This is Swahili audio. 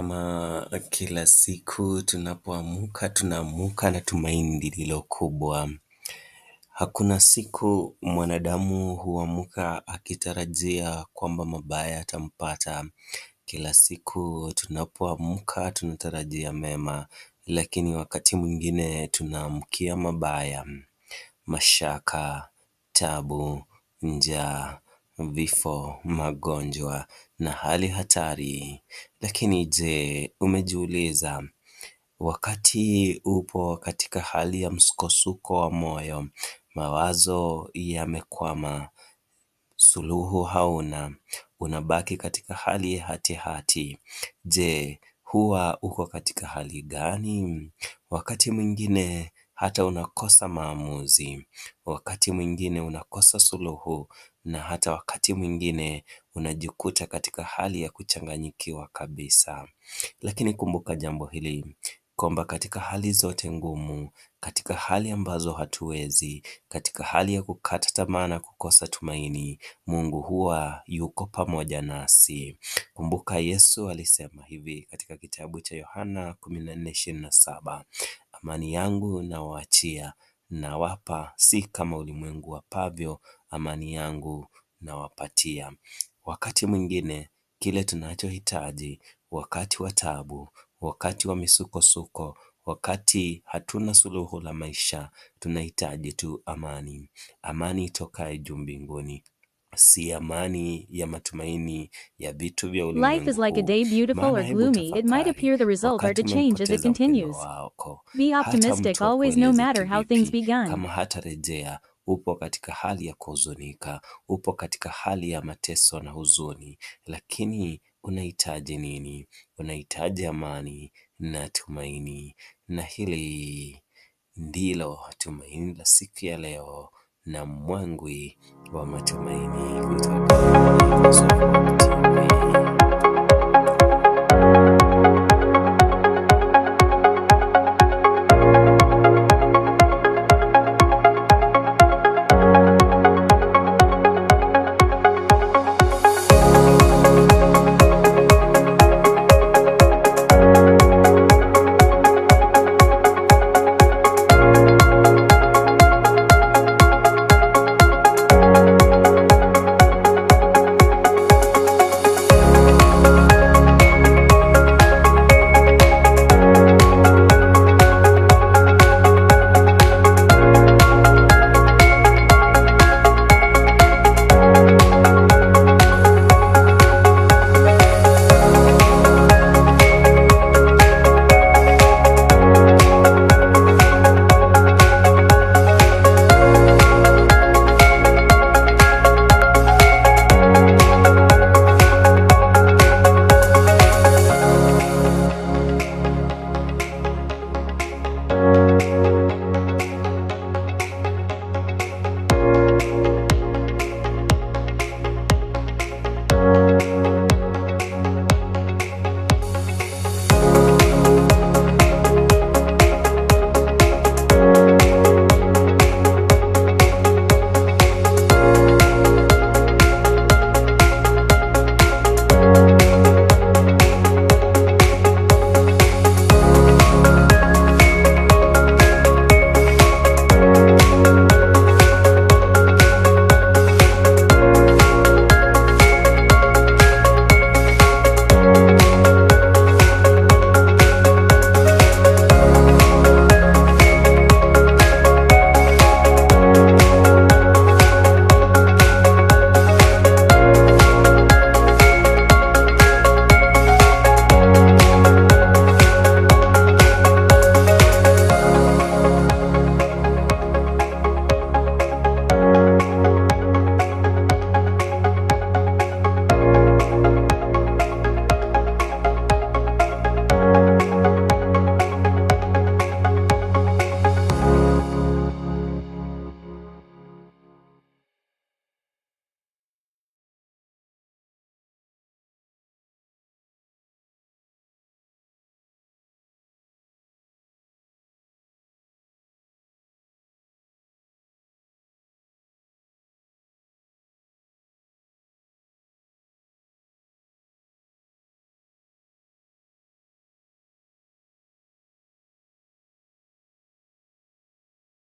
Kama kila siku tunapoamka, tunaamuka na tumaini lililo kubwa. Hakuna siku mwanadamu huamka akitarajia kwamba mabaya yatampata. Kila siku tunapoamka tunatarajia mema, lakini wakati mwingine tunaamkia mabaya. Mashaka, taabu, njaa, vifo, magonjwa na hali hatari. Lakini je, umejiuliza wakati upo katika hali ya msukosuko wa moyo, mawazo yamekwama, suluhu hauna, unabaki katika hali ya hatihati. Je, huwa uko katika hali gani? Wakati mwingine hata unakosa maamuzi, wakati mwingine unakosa suluhu, na hata wakati mwingine unajikuta katika hali ya kuchanganyikiwa kabisa. Lakini kumbuka jambo hili, kwamba katika hali zote ngumu, katika hali ambazo hatuwezi, katika hali ya kukata tamaa na kukosa tumaini, Mungu huwa yuko pamoja nasi. Kumbuka Yesu alisema hivi katika kitabu cha Yohana 14:27, amani yangu nawaachia, nawapa, si kama ulimwengu wapavyo, amani yangu nawapatia. Wakati mwingine kile tunachohitaji, wakati wa taabu, wakati wa misukosuko, wakati hatuna suluhu la maisha, tunahitaji tu amani. Amani itokayo juu mbinguni, si amani ya matumaini ya vitu vya Life is like a ulimwengu. day beautiful Maana or hebu gloomy. It might tafakari, appear the results are to wakati change as it umempoteza mpendwa continues. wako, Be hata optimistic mtu always, no akueleze matter how things kivipi, begun. kama hatarejea, upo katika hali ya kuhuzunika, upo katika hali ya mateso na huzuni, lakini unahitaji nini? Unahitaji amani na tumaini, na hili ndilo tumaini la siku ya leo na mwangwi wa matumaini kutoka Microsoft TV.